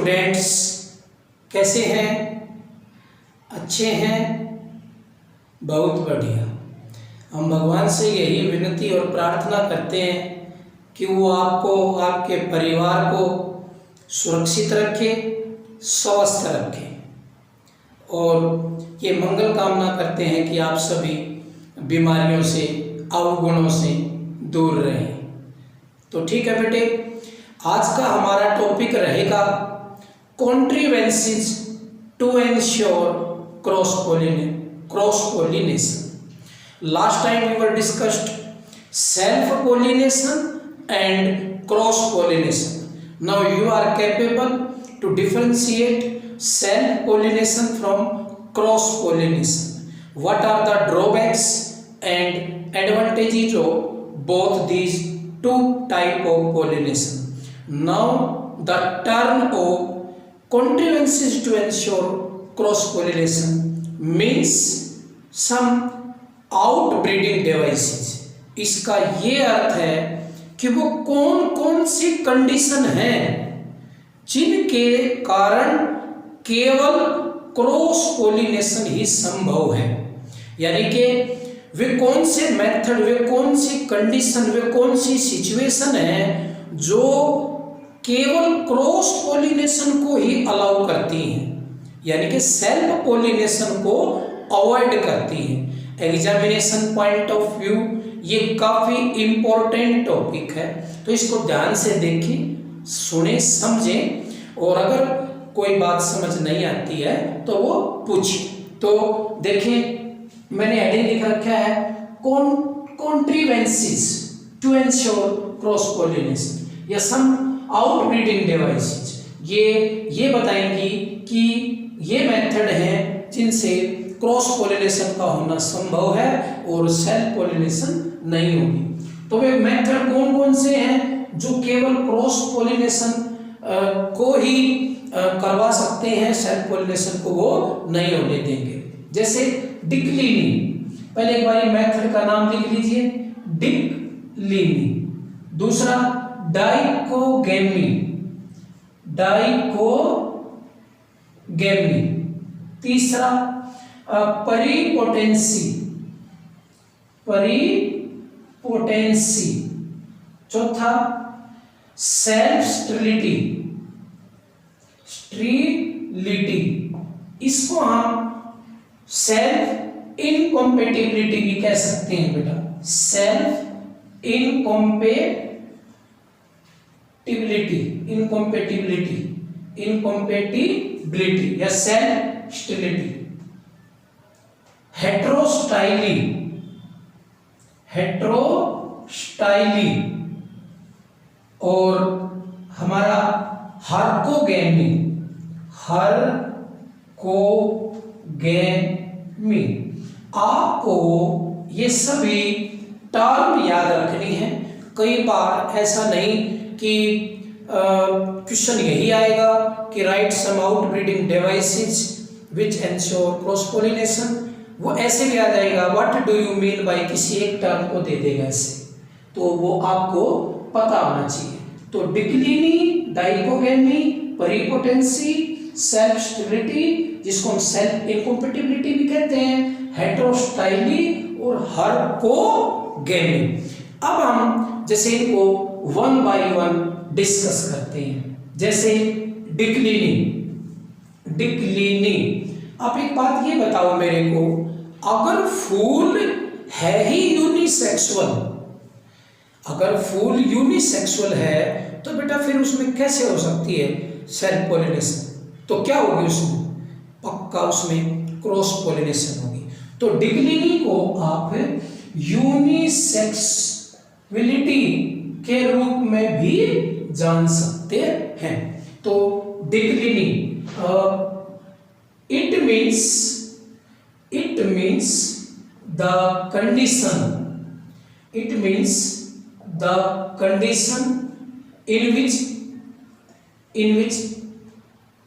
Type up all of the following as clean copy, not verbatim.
Students, कैसे हैं? अच्छे हैं? बहुत बढ़िया। हम भगवान से यही विनती और प्रार्थना करते हैं कि वो आपको, आपके परिवार को सुरक्षित रखे, स्वस्थ रखे, और ये मंगल कामना करते हैं कि आप सभी बीमारियों से, अवगुणों से दूर रहें। तो ठीक है बेटे, आज का हमारा टॉपिक रहेगा contrivances to ensure cross pollination. Last time we were discussed self pollination and cross pollination. Now you are capable to differentiate self pollination from cross pollination. What are the drawbacks and advantages of both these two type of pollination? Now the term of contrivances to ensure cross pollination means some outbreeding devices. इसका ये अर्थ है कि वो कौन कौन सी condition हैं जिनके कारण केवल क्रॉस पोलिनेशन ही संभव है। यानी कि वे कौन से मेथड, वे कौन सी कंडीशन, वे कौन सी सिचुएशन है जो केवल क्रॉस पोलिनेशन को ही अलाउ करती हैं, यानी कि सेल्फ पोलिनेशन को अवॉइड करती हैं। एग्जामिनेशन पॉइंट ऑफ व्यू ये काफ़ी इम्पोर्टेंट टॉपिक है, तो इसको ध्यान से देखें, सुने, समझें, और अगर कोई बात समझ नहीं आती है तो वो पूछें। तो देखें, मैंने हेडिंग लिख रखा है कॉन्ट्रीवेंसीज टू एंश्योर क्रॉस पोलिनेशन या सम आउटब्रीडिंग डिवाइसेज। ये बताएंगी कि ये मेथड हैं जिनसे क्रॉस पोलिनेशन का होना संभव है और सेल्फ पोलिनेशन नहीं होगी। तो वे मेथड कौन कौन से हैं जो केवल क्रॉस पोलिनेशन को ही करवा सकते हैं, सेल्फ पोलिनेशन को वो नहीं होने देंगे। जैसे डिक्लिनिंग, पहले एक बार मेथड का नाम लिख लीजिए, डिक्लिनिंग। दूसरा डाइकोगेमी, तीसरा परिपोटेंसी, चौथा सेल्फ स्टेरिलिटी, इसको हम सेल्फ इनकॉम्पेटिबिलिटी भी कह सकते हैं बेटा, सेल्फ इनकॉम्पेटिबिलिटी या सेल्फ स्टेरिलिटी। हेट्रोस्टाइली और हमारा हार्कोगेमी, आपको ये सभी टर्म याद रखनी है। कई बार ऐसा नहीं कि क्वेश्चन यही आएगा कि write some outbreeding devices which ensure cross pollination, वो ऐसे भी आ जाएगा what do you mean by, किसी एक टर्म को दे देगा ऐसे, तो वो आपको पता होना चाहिए। तो डिक्लिनी, डाइकोगेमी, परिपोटेंसी, सेल्फ स्टेरिलिटी, जिसको हम सेल्फ इनकॉम्पेटिबिलिटी भी कहते हैं, हेट्रोस्टाइली और हार्कोगेमी। अब हम जैसे इनको वन बाय वन डिस्कस करते हैं। जैसे डिक्लिनी, आप एक बात ये बताओ मेरे को, अगर फूल है ही यूनिसेक्सुअल, अगर फूल यूनिसेक्सुअल है तो बेटा फिर उसमें कैसे हो सकती है सेल्फ पोलिनेशन? तो क्या होगी उसमें? पक्का उसमें क्रॉस पोलिनेशन होगी। तो डिक्लिनी को आप यूनिसेक्सुअलिटी के रूप में भी जान सकते हैं। तो डिक्लिनी it means the condition in which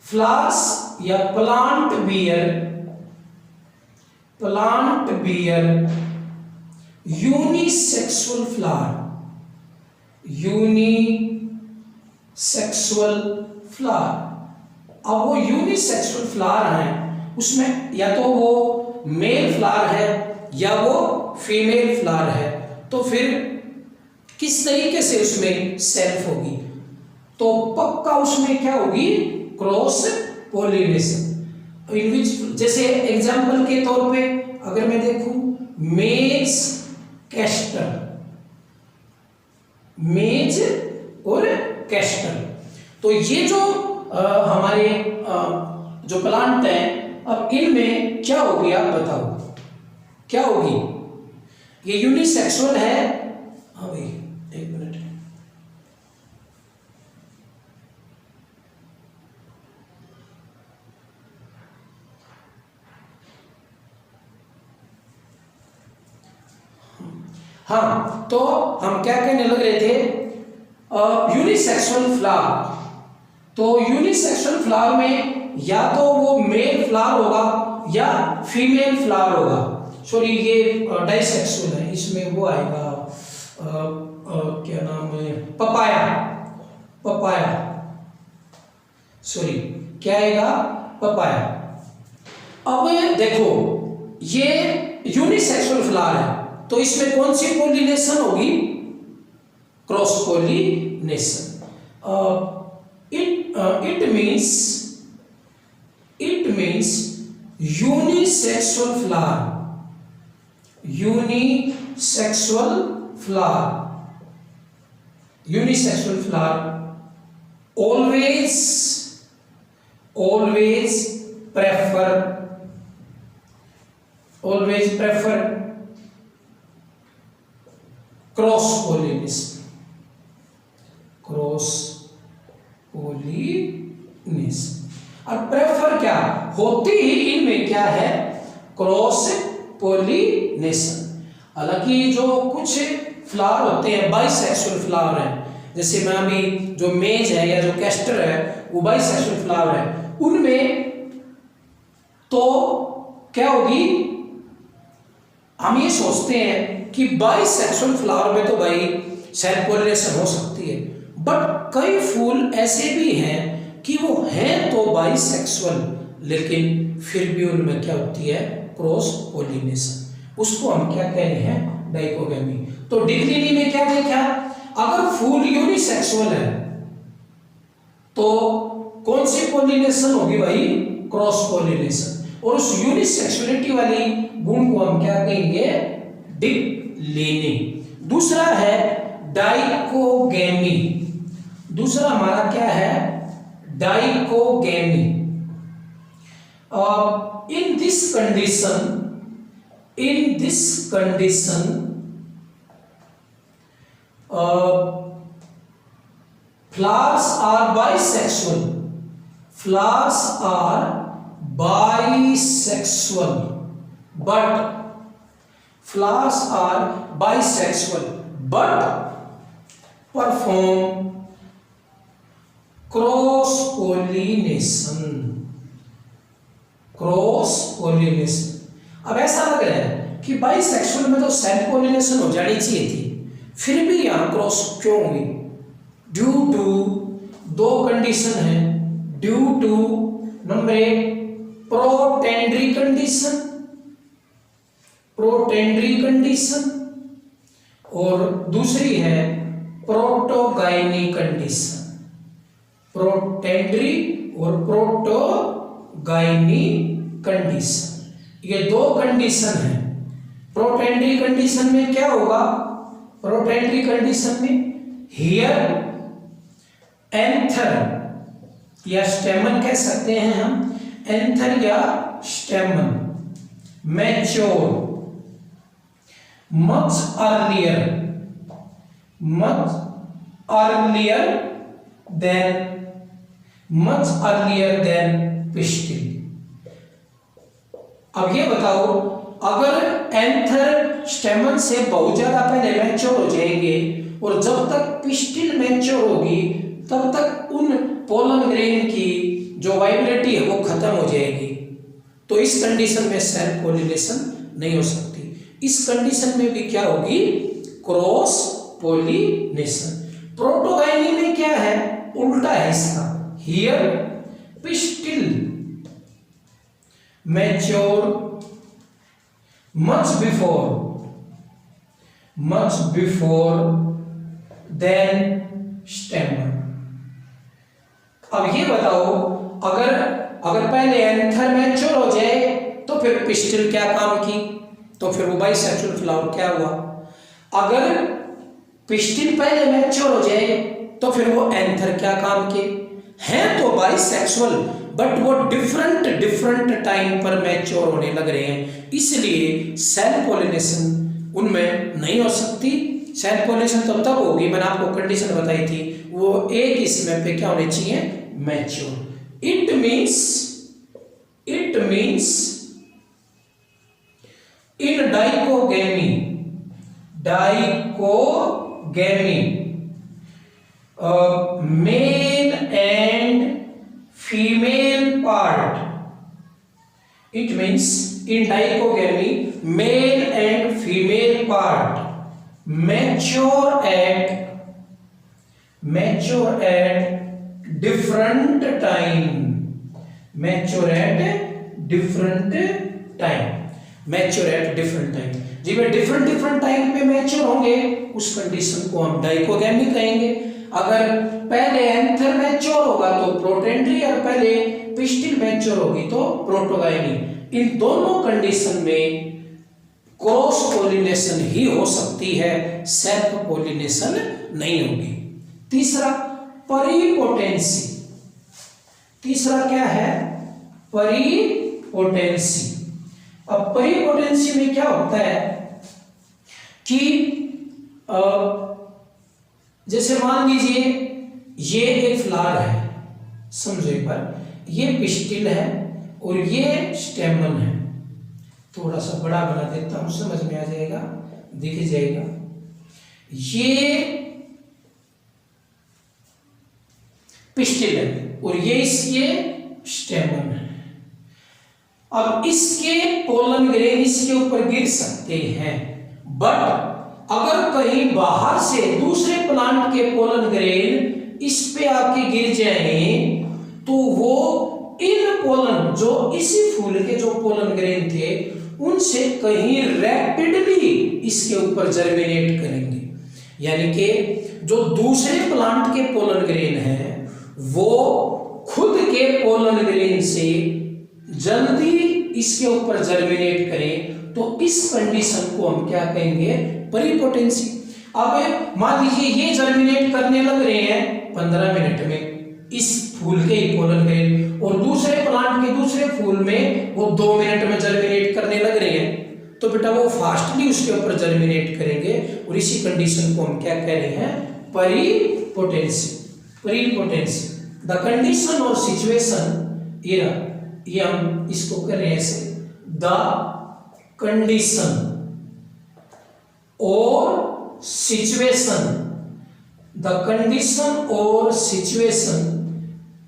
flowers या plant bear unisexual flower अब वो यूनिसेक्सुअल फ्लावर है, उसमें या तो वो मेल फ्लावर है या वो फीमेल फ्लावर है, तो फिर किस तरीके से उसमें सेल्फ होगी? तो पक्का उसमें क्या होगी? Cross pollination. इन विच, जैसे एग्जाम्पल के तौर पे अगर मैं देखूं, मेज कैस्टर, मेज और कैस्टर, तो ये जो हमारे जो प्लांट है, अब इनमें क्या होगी आप बताओ, क्या होगी? ये यूनिसेक्सुअल है। हाँ भाई एक मिनट, हाँ, तो हम क्या कहने लग रहे थे? Unisexual flower. तो यूनिसेक्सुअल फ्लावर में या तो वो मेल फ्लावर होगा या फीमेल फ्लावर होगा। सॉरी, ये डाइसेक्सुअल है, इसमें वो आएगा क्या नाम है, पपाया, पपाया, सॉरी क्या आएगा, पपाया। अब देखो, ये यूनिसेक्सुअल फ्लावर है, तो इसमें कौन सी पोलिनेशन होगी? Cross pollination. it means unisexual flower always prefer cross pollination। और प्रेफर क्या होती ही इनमें क्या है? Cross pollination. हालांकि जो कुछ फ्लावर होते हैं बाइसेक्सुअल फ्लावर है, जैसे मैं अभी जो मेज है या जो कैस्टर है वो बाइसेक्सुअल फ्लावर है, उनमें तो क्या होगी? हम ये सोचते हैं कि बाइसेक्सुअल फ्लावर में तो भाई सेल्फ पोलिनेशन हो सकती है, बट कई फूल ऐसे भी हैं कि वो हैं तो बाइसेक्सुअल, लेकिन फिर भी उनमें क्या होती है? Cross pollination. उसको हम क्या कह रहे हैं? डाइकोगेमी। तो डिग्लिनी में क्या देखा? अगर फूल यूनिसेक्सुअल है तो कौन सी पोलिनेशन होगी भाई? Cross pollination. और उस यूनिसेक्सुअलिटी वाली गुण को हम क्या कहेंगे? डिग्लिनी। दूसरा है डाइकोगेमी। दूसरा हमारा क्या है? Dichogamy. in this condition flowers are bisexual but perform cross pollination. अब ऐसा लग रहा है कि बाइसेक्सुअल में तो सेल्फ पोलिनेशन हो जानी चाहिए थी, फिर भी यहां क्रॉस क्यों हुई? ड्यू टू दो कंडीशन है। ड्यू टू नंबर 1 प्रोटेंडरी कंडीशन और दूसरी है प्रोटोगाइनी कंडीशन। प्रोटेंडरी और प्रोटोगाइनी कंडीशन, ये दो कंडीशन है। प्रोटेंडरी कंडीशन में क्या होगा? प्रोटेंडरी कंडीशन में हियर एंथर या स्टेमन कह सकते हैं हम, एंथर या stamen mature much earlier than pistil. अब ये बताओ, अगर एंथर स्टेमन से बहुत ज्यादा पहले मैच्योर हो जाएंगे और जब तक पिस्टिल मैच्योर होगी तब तक उन पोलन ग्रेन की जो वाइबिलिटी है वो खत्म हो जाएगी, तो इस कंडीशन में सेल्फ पोलिनेशन नहीं हो सकती। इस कंडीशन में भी क्या होगी? Cross pollination. प्रोटोगाइनी में क्या है? उल्टा है इसका। Here pistil mature much before than stamen। अब ये बताओ, अगर पहले एंथर मैच्योर हो जाए तो फिर पिस्टिल क्या काम की, तो फिर वो बाइसेक्सुअल फ्लावर क्या हुआ। अगर पिस्टिल पहले मैच्योर हो जाए तो फिर वो एंथर क्या काम के हैं, तो बाइसेक्सुअल, बट वो डिफरेंट टाइम पर मैच्योर होने लग रहे हैं, इसलिए सेल्फ पॉलिनेशन उनमें नहीं हो सकती। सेल्फ पॉलिनेशन तब होगी, मैंने आपको कंडीशन बताई थी, वो एक ही समय पे क्या होने चाहिए, mature. It means in dichogamy male and female part, it means in dichogamy male and female part mature at different time, जी वे डिफरेंट टाइम पे मैच्योर होंगे, उस कंडीशन को हम डाइकोगेमी कहेंगे। अगर पहले एंथर मैच्योर होगा तो प्रोटेंड्री, और पहले पिस्टिल मैच्योर होगी तो प्रोटोगाइनी। इन दोनों कंडीशन में क्रॉस पोलिनेशन ही हो सकती है, सेल्फ पोलिनेशन नहीं होगी। तीसरा परिपोटेंसी, तीसरा क्या है, परिपोटेंसी। अब परिपोटेंसी में क्या होता है कि जैसे मान लीजिए ये एक फ्लावर है, समझो एक बार, ये पिस्टिल है और ये स्टेमन है। थोड़ा सा बड़ा बना देता हूं, समझ में आ जाएगा, दिख जाएगा। ये पिस्टिल है और ये स्टेमन है। अब इसके पोलन ग्रेन इसके ऊपर गिर सकते हैं, बट अगर कहीं बाहर से दूसरे प्लांट के पोलन ग्रेन इस पे आके गिर जाएं तो वो इन पोलन, जो इसी फूल के जो पोलन ग्रेन थे, उनसे कहीं रैपिडली इसके ऊपर जर्मिनेट करेंगे। यानी कि जो दूसरे प्लांट के पोलन ग्रेन हैं वो खुद के पोलन ग्रेन से जल्दी इसके ऊपर जर्मिनेट करें, तो इस कंडीशन को हम क्या कहेंगे, परिपोटेंसी। अब मान लीजिए ये जर्मिनेट करने लग रहे हैं 15 मिनट में इस फूल के ही पोलन ग्रेन, और दूसरे प्लांट के दूसरे फूल में वो 2 मिनट में जर्मिनेट करने लग रहे हैं, तो बेटा वो फास्टली उसके ऊपर जर्मिनेट करेंगे, और इसी कंडीशन को हम क्या कह रहे हैं, परिपोटेंसी। द कंडीशन और सिचुएशन, ये हम इसको कर रहे हैं ऐसे, द कंडीशन और सिचुएशन, द कंडीशन और situation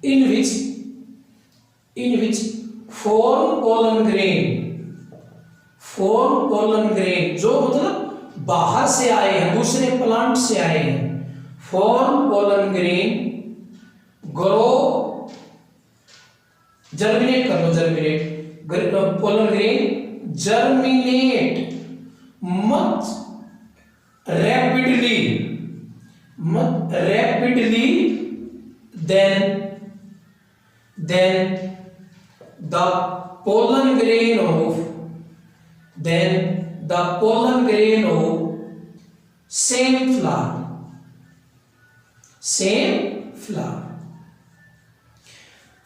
in which form pollen grain, जो मतलब बाहर से आए हैं, दूसरे प्लांट से आए हैं, form pollen grain grow, germinate कर लो, pollen grain germinate much rapidly then the pollen grain of same flower।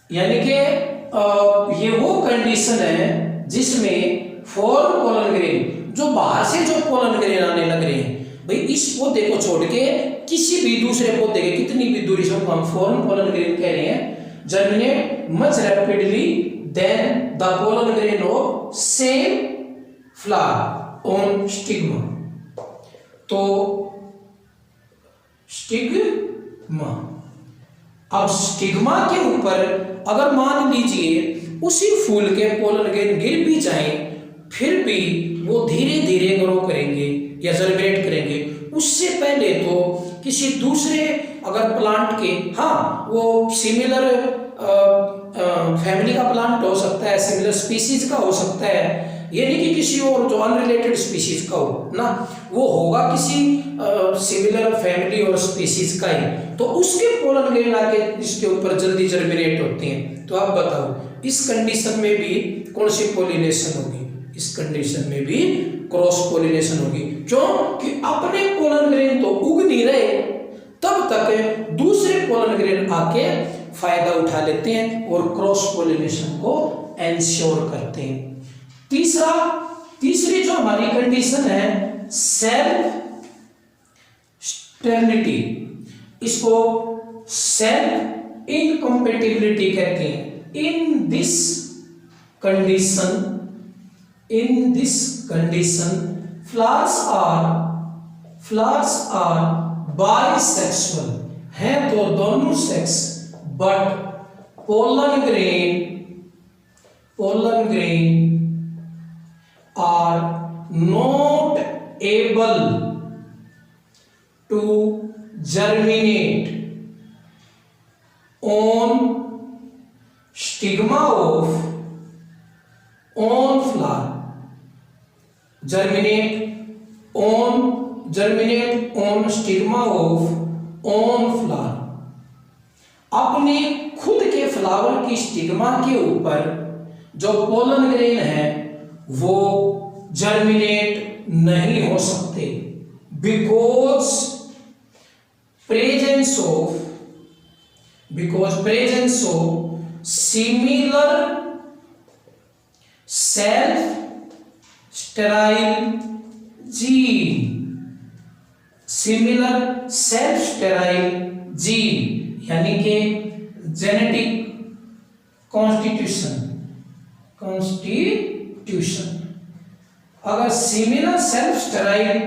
यानी कि ये वो कंडीशन है जिसमें फॉर्म पोलन ग्रेन, जो बाहर से जो पोलन ग्रेन आने लग रहे हैं, भाई इस पौधे को छोड़ के किसी भी दूसरे पौधे के कितनी भी दूरी से हम फॉर्म पोलन ग्रेन कह रहे हैं, germinate much rapidly than the pollen grain of same flower on stigma. तो स्टिग्मा, अब स्टिग्मा के ऊपर अगर मान लीजिए उसी फूल के पोलन ग्रेन गिर भी जाएं, फिर भी वो धीरे धीरे ग्रो करेंगे या जर्मिनेट करेंगे। उससे पहले तो किसी दूसरे अगर प्लांट के, हाँ वो सिमिलर सिमिलर स्पीशीज का हो सकता है, ये नहीं कि किसी और जो अनरिलेटेड स्पीशीज का हो ना, वो होगा किसी सिमिलर फैमिली और स्पीशीज का ही, तो उसके पोलन ग्रेन आके इसके ऊपर जल्दी जर्मिनेट होते हैं। तो आप बताओ इस कंडीशन में भी कौन सी पोलिनेशन होगी? इस कंडीशन में भी क्रॉस पोलिनेशन होगी। क्यों? कि अपने पोलन ग्रेन तो उग नहीं रहे, तब तक दूसरे पोलन ग्रेन आके फायदा उठा लेते हैं और क्रॉस पोलिनेशन को एंश्योर करते हैं। तीसरी जो हमारी कंडीशन है सेल्फ स्टेरिलिटी, इसको सेल्फ इनकम्पेटिबिलिटी कहते हैं। In this condition flowers are bisexual, है तो दोनों sex, but pollen grain are not able to germinate on stigma of on flower, germinate on stigma of on flower, अपने खुद के फ्लावर की स्टिग्मा के ऊपर जो पोलन ग्रेन है वो जर्मिनेट नहीं हो सकते, because presence of similar self sterile gene, यानी कि जेनेटिक कॉन्स्टिट्यूशन। अगर सिमिलर सेल्फ स्टेराइल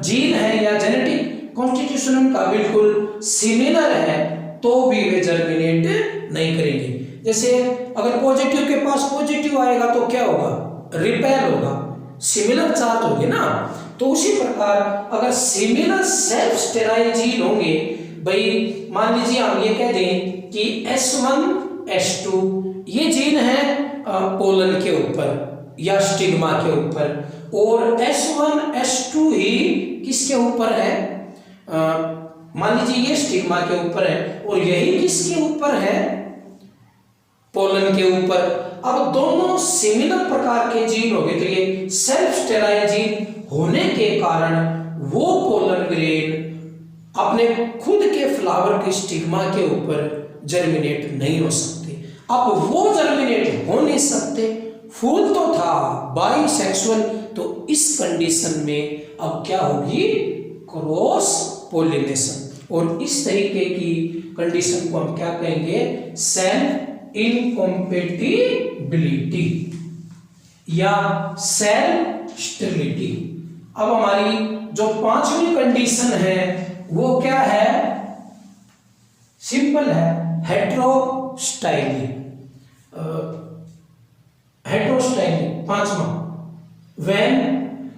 जीन है या जेनेटिक कॉन्स्टिट्यूशन उनका बिल्कुल सिमिलर है तो भी वे जर्मिनेट नहीं करेंगे। जैसे अगर पॉजिटिव के पास पॉजिटिव आएगा तो क्या होगा? रिपेल होगा, सिमिलर चार्ज होंगे ना। तो उसी प्रकार अगर सिमिलर सेल्फ स्टेराइल जीन होंगे, भाई मान लीजिए हम ये कह दें कि S1 S2 ये जीन है पोलन के ऊपर या स्टिग्मा के ऊपर, और S1 S2 ही किसके ऊपर है? मान लीजिए ये स्टिग्मा के ऊपर है और यही किसके ऊपर है? पोलन के ऊपर। अब दोनों सिमिलर प्रकार के जीन हो गए, तो ये सेल्फ स्टेराइल जीन होने के कारण वो पोलन ग्रेन अपने खुद के फ्लावर के स्टिग्मा के ऊपर जर्मिनेट नहीं हो सकते। अब वो जर्मिनेट हो नहीं सकते, फूल तो था बाइसेक्सुअल, तो इस कंडीशन में अब क्या होगी? Cross pollination. और इस तरीके की कंडीशन को हम क्या कहेंगे? सेल्फ इनकम्पेटिबिलिटी या सेल्फ स्टेरिलिटी। अब हमारी जो पांचवी कंडीशन है वो क्या है? सिंपल है, हेट्रोस्टाइली। पांचवा, when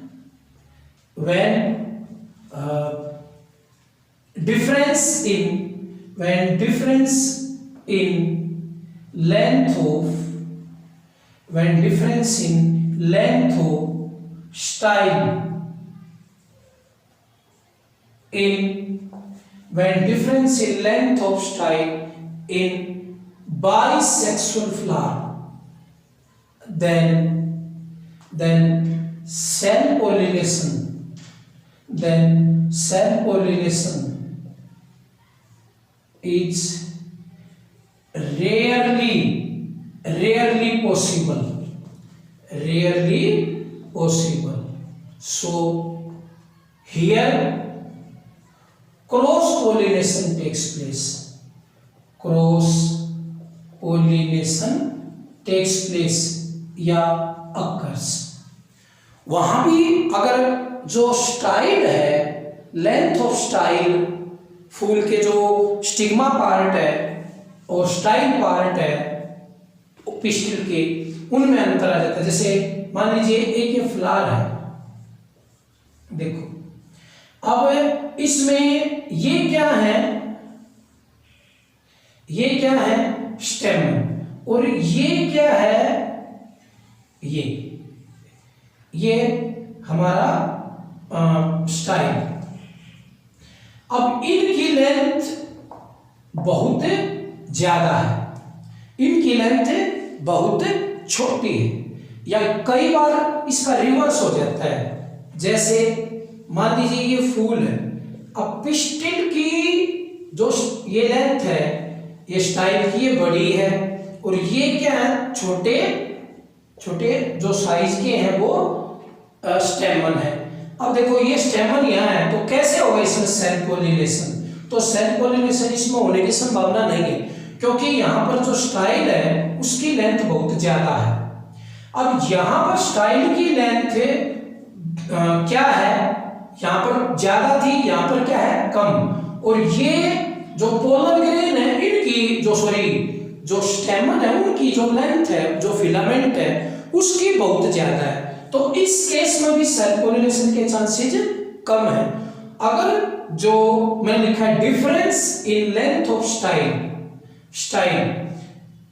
difference in length of style in bisexual flower, then cell pollination is rarely possible. So here cross pollination takes place या occurs। वहां भी अगर जो स्टाइल है, लेंथ ऑफ स्टाइल, फूल के जो स्टिग्मा पार्ट है और स्टाइल पार्ट है पिस्टिल के, उनमें अंतर आ जाता है। जैसे मान लीजिए एक ये फ्लावर है, देखो अब इसमें ये क्या है? स्टेम, और ये क्या है, ये हमारा स्टाइल। अब इनकी लेंथ बहुत ज्यादा है, इनकी लेंथ बहुत छोटी है, या कई बार इसका रिवर्स हो जाता है। जैसे मान लीजिए ये फूल है, अब पिस्टिल की जो ये लेंथ है, ये स्टाइल की ये बड़ी है, और ये क्या है, छोटे छोटे जो साइज के हैं वो स्टेमन है। अब देखो ये स्टेमन यहाँ है, तो कैसे होगा इसमें सेल्फ पॉलिनेशन? तो सेल्फ पॉलिनेशन इसमें होने की संभावना नहीं है, क्योंकि यहाँ पर जो स्टाइल है उसकी लेंथ बहुत ज्यादा है। अब यहाँ पर स्टाइल की लेंथ क्या है, यहाँ पर ज्यादा थी, यहाँ पर क्या है, कम। और ये जो पोलन ग्रेन है, इनकी जो स्टेमन है उनकी जो लेंथ है, जो फिलामेंट है उसकी बहुत ज्यादा है। तो इस केस में भी सेल्फ पॉलिनेशन के चांसेस कम है। अगर जो मैंने लिखा है difference in length of style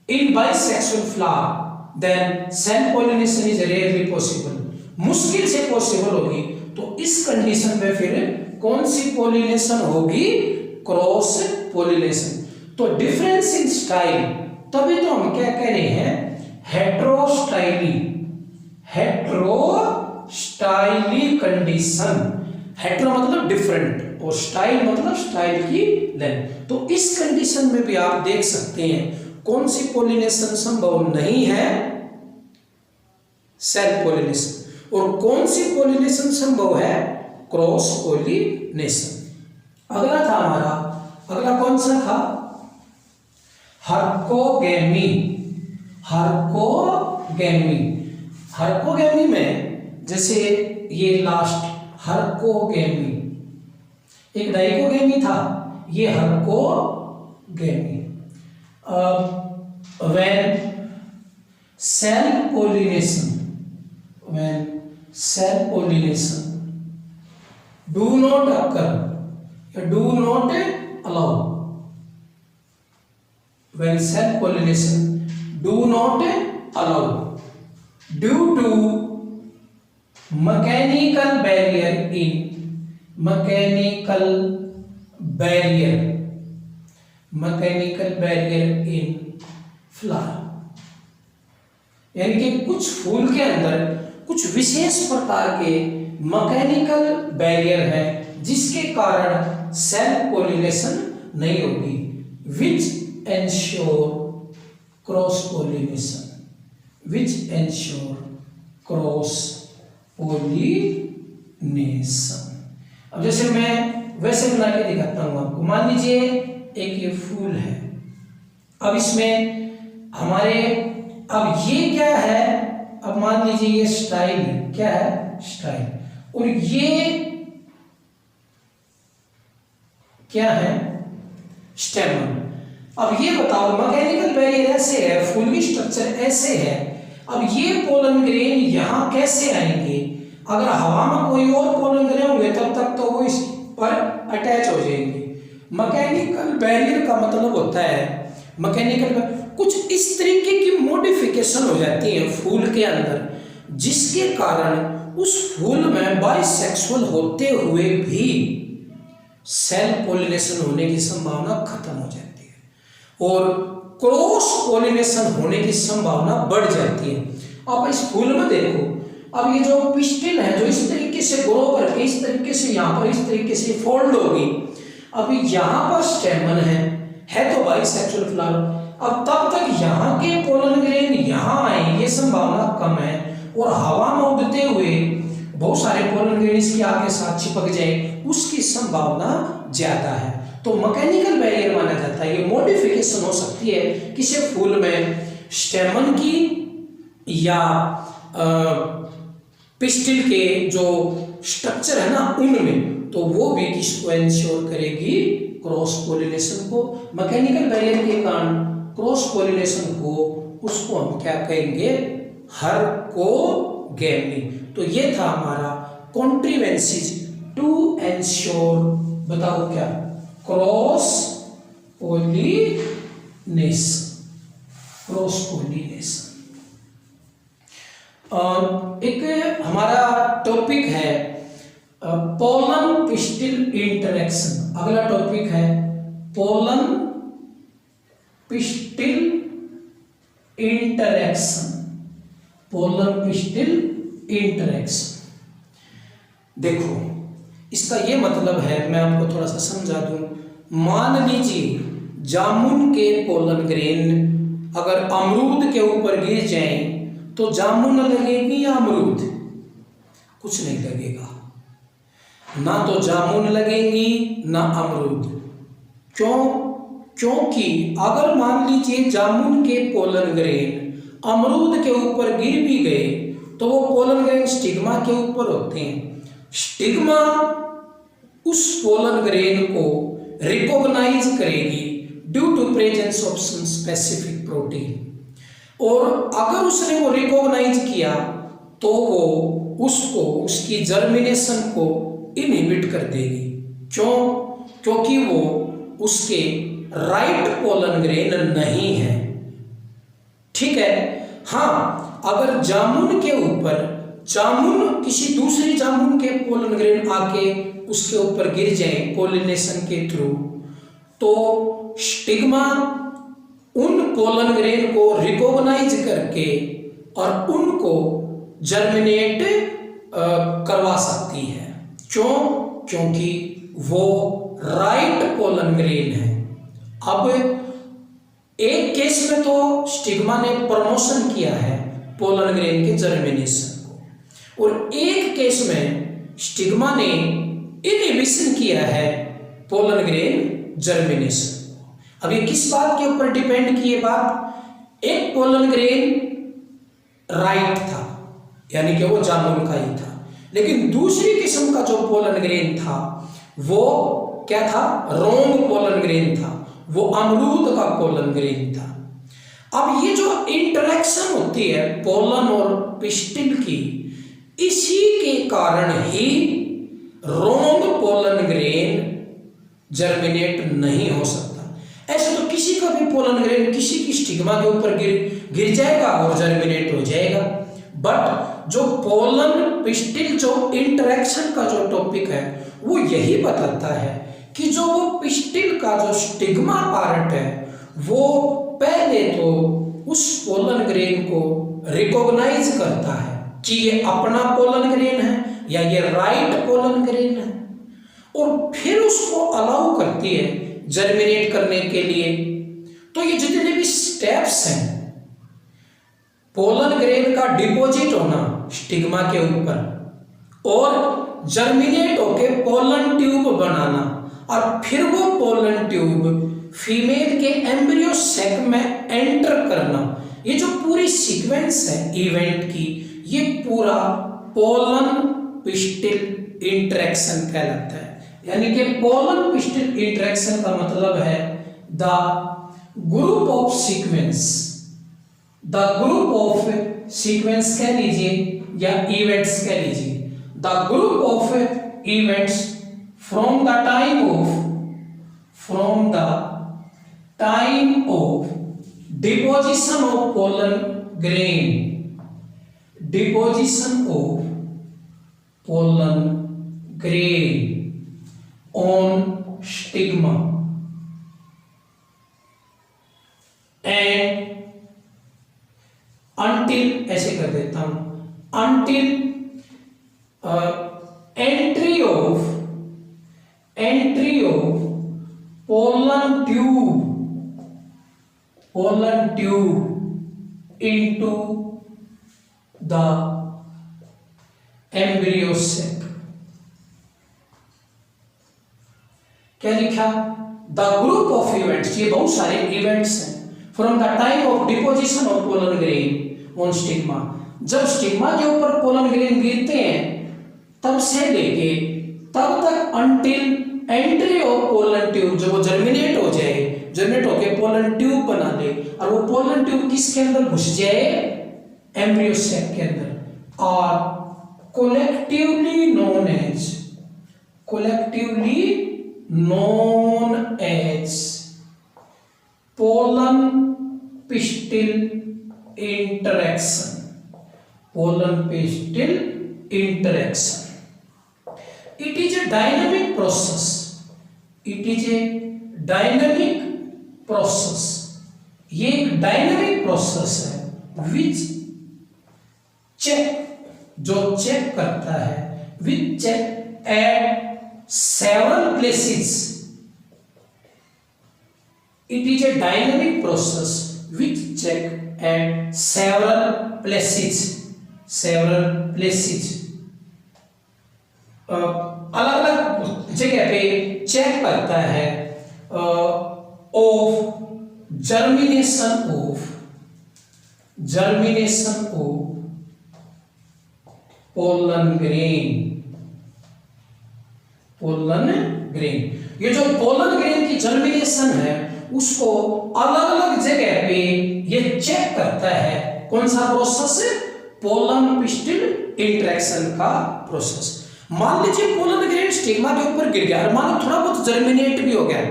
in bisexual flower, then self pollination is rarely possible, मुश्किल से पॉसिबल होगी। तो इस कंडीशन में फिर कौन सी पॉलिनेशन होगी, क्रॉस पॉलिनेशन। तो डिफरेंस इन स्टाइल, तभी तो हम क्या कह रहे हैं, हेट्रोस्टाइली कंडीशन। हेट्रो मतलब डिफरेंट और स्टाइल मतलब स्टाइल की लेंथ। तो इस कंडीशन में भी आप देख सकते हैं कौन सी पॉलिनेशन संभव नहीं है, सेल्फ पॉलिनेशन, और कौन सी पॉलिनेशन संभव है, क्रॉस पॉलिनेशन। अगला था हमारा, अगला कौन सा था, हर्कोगेमी। हर्कोगेमी में जैसे ये लास्ट हर्कोगेमी, एक डाइकोगेमी था, ये हर्कोगेमी। when cell pollination do not occur, do not allow, when cell pollination do not allow due to mechanical barrier in flower, यानी कि कुछ फूल के अंदर कुछ विशेष प्रकार के मैकेनिकल बैरियर है जिसके कारण सेल्फ पॉलिनेशन नहीं होगी, विच एंश्योर क्रॉस पॉलिनेशन। अब जैसे मैं वैसे बना के दिखाता हूं आपको। मान लीजिए एक ये फूल है, अब इसमें हमारे, अब ये क्या है, अब मान लीजिए ये स्टाइल क्या है, स्टाइल, और ये क्या है, स्टेमन। अब ये बताओ, मैकेनिकल बैरियर ऐसे है, फूल की स्ट्रक्चर ऐसे है, अब ये पोलन ग्रेन यहां कैसे आएंगे? अगर हवा में कोई और पोलन ग्रेन होंगे तब तक तो वो इस पर अटैच हो जाएंगे। मैकेनिकल बैरियर का मतलब होता है, मैकेनिकल कुछ इस तरीके की मॉडिफिकेशन हो जाती है फूल के अंदर, जिसके कारण उस फूल में बाइसेक्सुअल होते हुए भी सेल्फ पॉलिनेशन होने की संभावना खत्म हो जाती है और क्रॉस पॉलिनेशन होने की संभावना बढ़ जाती है। आप इस फूल में देखो, अब ये जो पिस्टिल है जो इस तरीके से ग्रो करके इस तरीके से यहाँ पर इस तरीके से फोल्ड होगी, अभी यहाँ पर स्टेमन है तो बाइसेक्सुअल फ्लावर, अब तब तक यहाँ के पोलन ग्रेन यहाँ आए ये संभावना कम है, और हवा में उड़ते हुए बहुत सारे पोलन ग्रेन इसके आगे साथ चिपक जाए उसकी संभावना ज्यादा है। तो मैकेनिकल बैरियर माना जाता है। ये मॉडिफिकेशन हो सकती है किसी फूल में स्टेमन की या पिस्टिल के जो स्ट्रक्चर है ना उनमें, तो वो भी किसको इंश्योर करेगी, क्रॉस पॉलिनेशन को। मैकेनिकल बैरियर के कारण क्रॉस पॉलिनेशन को, उसको हम क्या कहेंगे, हर्कोगेमी। तो ये था हमारा कॉन्ट्रीवेंसीज टू एंश्योर, बताओ क्या, क्रॉस पॉलिनेशन। Cross pollination. एक हमारा टॉपिक है पोलन पिस्टिल इंटरेक्शन। अगला टॉपिक है pollen pistil interaction. Pollen pistil interaction देखो, इसका ये मतलब है, मैं आपको थोड़ा सा समझा दूं। मान लीजिए जामुन के पोलन ग्रेन अगर अमरूद के ऊपर गिर जाएं तो जामुन लगेगी या अमरूद? कुछ नहीं लगेगा, ना तो जामुन लगेंगी ना अमरूद। क्यों? क्योंकि अगर मान लीजिए जामुन के पोलन ग्रेन अमरूद के ऊपर गिर भी गए तो वो पोलन ग्रेन स्टिग्मा के ऊपर होते हैं। स्टिग्मा उस पोलन ग्रेन को रिकॉग्नाइज करेगी due to presence of some specific protein, और अगर उसने वो रिकॉग्नाइज किया तो वो उसको, उसकी जर्मिनेशन को इनहिबिट कर देगी। क्यों? क्योंकि वो उसके राइट पोलन ग्रेन नहीं है। ठीक है। हाँ, अगर जामुन के ऊपर किसी दूसरी जामुन के पोलन ग्रेन आके उसके ऊपर गिर जाए पोलिनेशन के थ्रू, तो स्टिग्मा उन पोलन ग्रेन को रिकॉग्नाइज करके और उनको जर्मिनेट करवा सकती है। क्यों? क्योंकि वो राइट पोलन ग्रेन है। अब एक केस में तो स्टिग्मा ने प्रमोशन किया है पोलन ग्रेन के जर्मिनेशन को, और एक केस में स्टिग्मा ने इनहिबिशन किया है पोलन ग्रेन जर्मिनेशन। अब ये किस बात के ऊपर डिपेंड की ये बात? एक पोलन ग्रेन राइट था, यानी कि वो जामुन का ही था, लेकिन दूसरी किस्म का जो पोलन ग्रेन था वो क्या था? रॉन्ग पोलन ग्रेन था, वो अमरूद का पोलन ग्रेन था। अब ये जो इंटरेक्शन होती है पोलन और पिस्टिल की, इसी के कारण ही रॉन्ग पोलन ग्रेन जर्मिनेट नहीं हो सकता। ऐसे तो किसी का भी पोलन ग्रेन किसी की स्टिग्मा के ऊपर गिर जाएगा और जर्मिनेट हो जाएगा, बट जो पोलन पिस्टिल जो इंटरेक्शन का जो टॉपिक है वो यही बताता है कि जो वो पिस्टिल का जो स्टिग्मा पार्ट है वो पहले तो उस पोलन ग्रेन को रिकॉग्नाइज करता है कि ये अपना पोलन ग्रेन है या ये राइट पोलन ग्रेन है, और फिर उसको अलाउ करती है जर्मिनेट करने के लिए। तो ये जितने भी स्टेप्स हैं, पोलन ग्रेन का डिपॉजिट होना स्टिग्मा के ऊपर और जर्मिनेट होके पोलन ट्यूब बनाना, और फिर वो पोलन ट्यूब फीमेल के एम्ब्रियो सैक में एंटर करना, ये जो पूरी सीक्वेंस है इवेंट की, ये पूरा पोलन पिस्टिल इंटरेक्शन कहलाता है। यानी कि पोलन पिस्टिल इंटरेक्शन का मतलब है द ग्रुप ऑफ सीक्वेंस कह लीजिए या इवेंट्स कह लीजिए, the group of events from the time of deposition of pollen grain on stigma and until, ऐसे कर देता हूं, until entry of pollen tube into the embryo sac। क्या लिखा? द ग्रुप ऑफ इवेंट्स, ये बहुत सारे इवेंट्स हैं, from the time of deposition of pollen grain on stigma, जब स्टिग्मा के ऊपर पोलन ग्रेन गिरते हैं तब से लेके तब तक until entry of pollen tube, जब वो जर्मिनेट हो जाए, जर्मिनेट होके पोलन ट्यूब बना ले, और वो पोलन ट्यूब किसके अंदर घुस जाए? एम्ब्रियो सैक के अंदर, और collectively known as pollen pistil pistil interaction. Pollen pistil interaction. It is a dynamic process. It is a dynamic process. ये एक डायनामिक प्रोसेस है विच चेक, जो चेक करता है, which check at several places. It is a dynamic process which check at several places. अलग अलग जगह पे चेक करता है of germination of pollen grain. ये जो pollen grain की germination है उसको अलग अलग जगह पे ये चेक करता है. कौन सा प्रोसेस है? पोलन पिस्टिल इंटरेक्शन का प्रोसेस. मान लीजिए पोलन ग्रेन स्टिग्मा के ऊपर गिर गया और मान लो थोड़ा बहुत जर्मिनेट भी हो गया,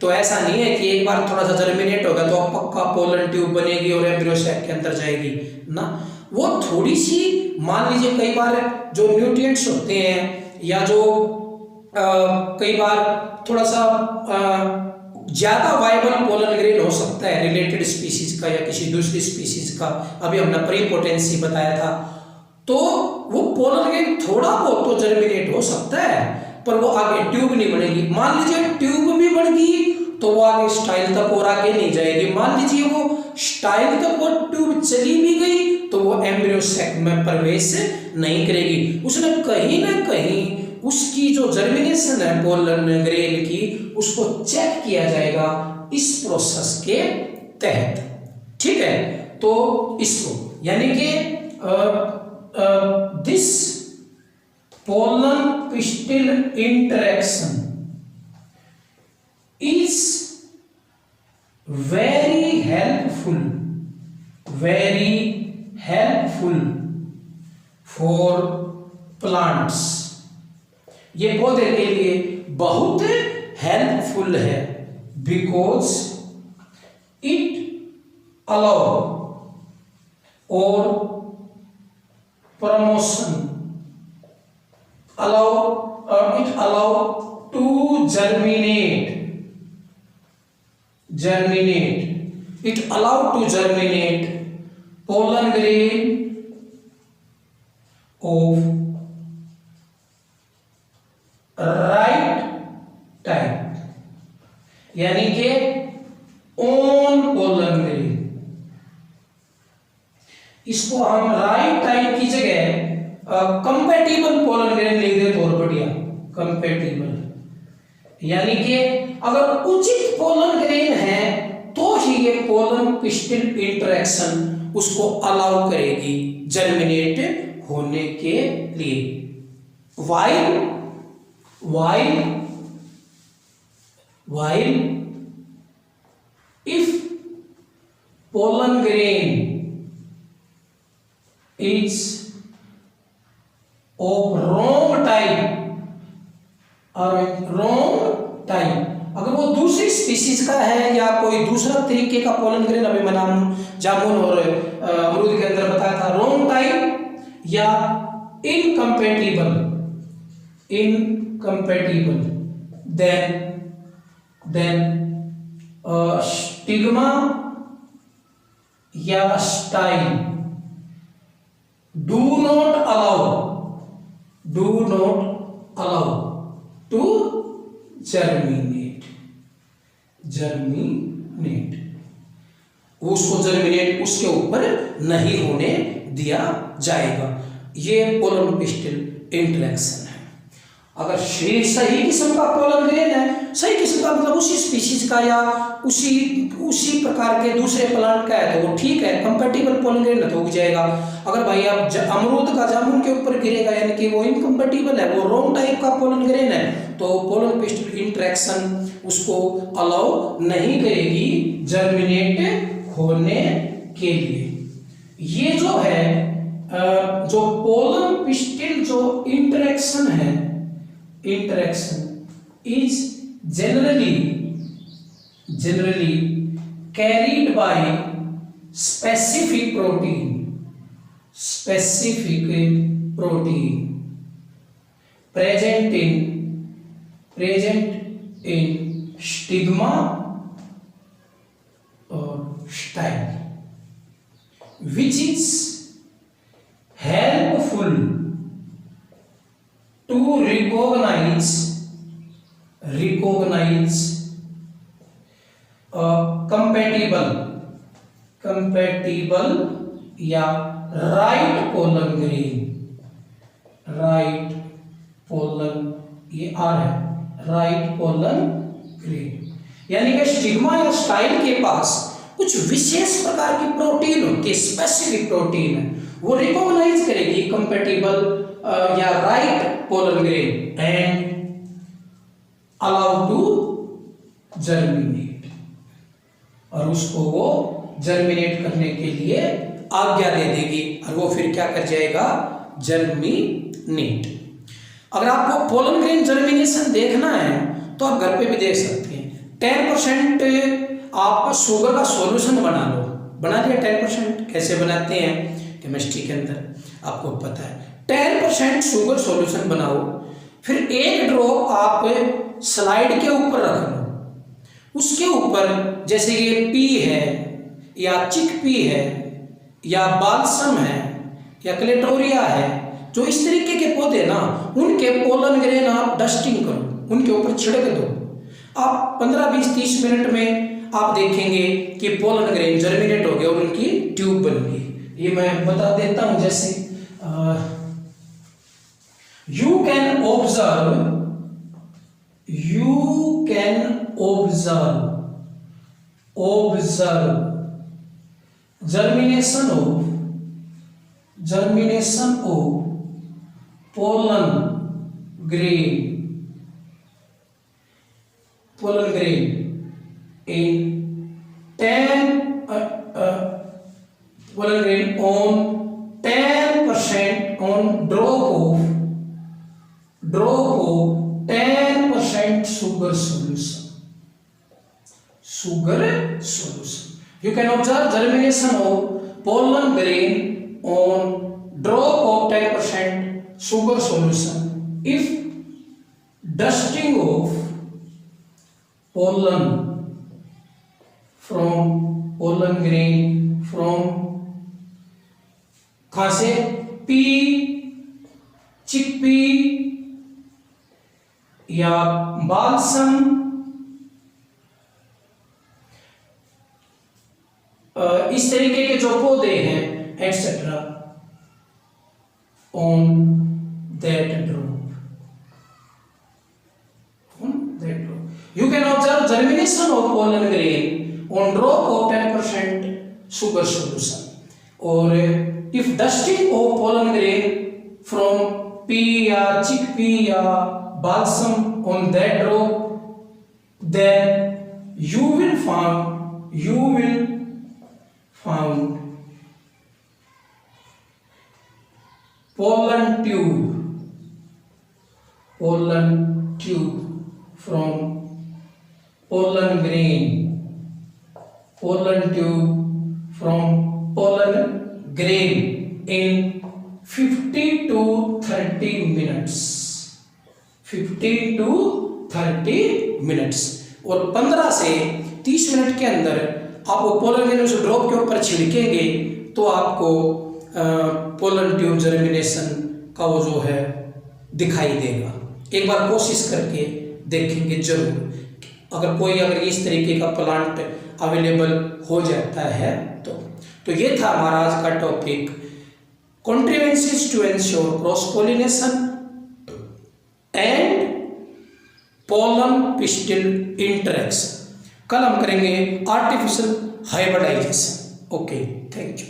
तो ऐसा नहीं है कि एक बार थोड़ा सा जर्मिनेट होगा तो पक्का पोलन ट्यूब बनेगी और एम्ब्रियो सैक के अंदर जाएगी ना. वो थोड़ी सी, मान लीजिए कई बार जो न्यूट्रिएंट्स होते हैं या जो कई बार थोड़ा सा ज्यादा वायबल पोलन ग्रेन हो सकता है रिलेटेड स्पीसीज का या किसी दूसरी स्पीसीज का. अभी हमने प्रीपोटेंसी बताया था, तो वो पोलन ग्रेन थोड़ा बहुत तो जर्मिनेट हो सकता है पर वो आगे ट्यूब नहीं बनेगी. मान लीजिए ट्यूब भी बन गई तो वो आगे स्टाइल तक और आगे नहीं जाएगी. मान लीजिए वो स्टाइल तक वो ट्यूब चली भी गई तो वो एम्ब्रियो सैक में प्रवेश नहीं करेगी. उसने कहीं ना कहीं उसकी जो जर्मिनेशन है पोलन ग्रेन की उसको चेक किया जाएगा इस प्रोसेस के तहत. ठीक है, तो इसको यानी कि this pollen pistil interaction is very helpful for plants. ये पौधे के लिए बहुत हेल्पफुल है बिकॉज इट अलाउ और promotion it allow to germinate. It allow to germinate pollen grain of right type. यानी कि on pollen grain. इसको हम राइट टाइप की जगह कंपैटिबल पोलन ग्रेन लिख दे तो और बढ़िया. कंपैटिबल यानी कि अगर उचित पोलन ग्रेन है तो ही ये पोलन पिस्टिल इंटरेक्शन उसको अलाउ करेगी जर्मिनेट होने के लिए. while if pollen grain is of wrong type, अगर वो दूसरी स्पीसीज का है या कोई दूसरा तरीके का पोलन ग्रेन, अभी मैं नाम जामुन और अमरूद के अंदर बताया था, रॉन्ग टाइप या इनकम्पैटिबल, देन स्टिग्मा या style do not allow to germinate. उसको जर्मिनेट उसके ऊपर नहीं होने दिया जाएगा. ये पोलन पिस्टिल इंटरेक्शन है. अगर सही किस्म का पोलन ग्रेन है, सही किस्म का मतलब उसी स्पीशीज का या उसी प्रकार के दूसरे प्लांट का है तो वो ठीक है, कंपैटिबल पोलन ग्रेन है तो उग जाएगा. अगर भाई आप अमरूद का जामुन के ऊपर गिरेगा यानी कि वो इनकम्पैटिबल है, वो रॉन्ग टाइप का पोलन ग्रेन है, तो पोलन पिस्टिल इंटरेक्शन उसको अलाउ नहीं करेगी जर्मिनेट होने के लिए. ये जो है जो पोलन पिस्टिल जो इंटरेक्शन है, interaction is generally carried by specific protein present in stigma or style, which is helpful to recognize compatible या right pollen grain, ये आर है, राइट पोलन ग्रेन, यानी कि स्टिग्मा या स्टाइल के पास कुछ विशेष प्रकार की प्रोटीन होती है, स्पेसिफिक प्रोटीन है, वो रिकॉग्नाइज करेगी कंपैटिबल या right pollen grain and allow to germinate, और उसको वो जर्मिनेट करने के लिए आज्ञा दे देगी, और वो फिर क्या कर जाएगा, जर्मिनेट। अगर आपको पोलन ग्रेन जर्मिनेशन देखना है तो आप घर पे भी देख सकते हैं। 10% आप शुगर का सॉल्यूशन बना लो, बना दिया 10%, कैसे बनाते हैं केमिस्ट्री के अंदर आपको पता है। 10% शुगर सॉल्यूशन बनाओ, फिर 1 ड्रॉप आप स्लाइड के ऊपर रख लो, उसके ऊपर जैसे ये पी है या चिकपी है या बालसम है या क्लेटोरिया है, जो इस तरीके के पौधे ना, उनके पोलन ग्रेन आप डस्टिंग करो, उनके ऊपर छिड़क दो। आप 15, 20, 30 मिनट में आप देखेंगे कि पोलन ग्रेन जर्मिनेट हो गए और उनकी ट्यूब बन गई। ये मैं बता देता हूं, जैसे you can observe germination of pollen grain in 10 pollen grain on 10% on drop of 10% sugar solution. You can observe germination of pollen grain on drop of 10% sugar solution if dusting of pollen grain from कहाँ से, P, chickpea या balsam, इस तरीके के जो पौधे हैं etcetera, on that drop. You can observe germination of pollen grain on drop of 10% sugar solution, or if dusting of pollen grain from pea या chickpea या balsam on that drop, then you will found pollen tube from pollen grain in 50 to 30 minutes, और 15 से 30 minute के अंदर आप वो pollen grain उस drop के ऊपर छिड़केंगे तो आपको पोलन ट्यूब जर्मिनेशन का वो जो है दिखाई देगा। एक बार कोशिश करके देखेंगे जरूर, अगर इस तरीके का प्लांट अवेलेबल हो जाता है तो ये था हमारा आज का topic, contrivances to ensure cross pollination and pollen pistil interaction। कल हम करेंगे artificial hybridization. Okay, thank you.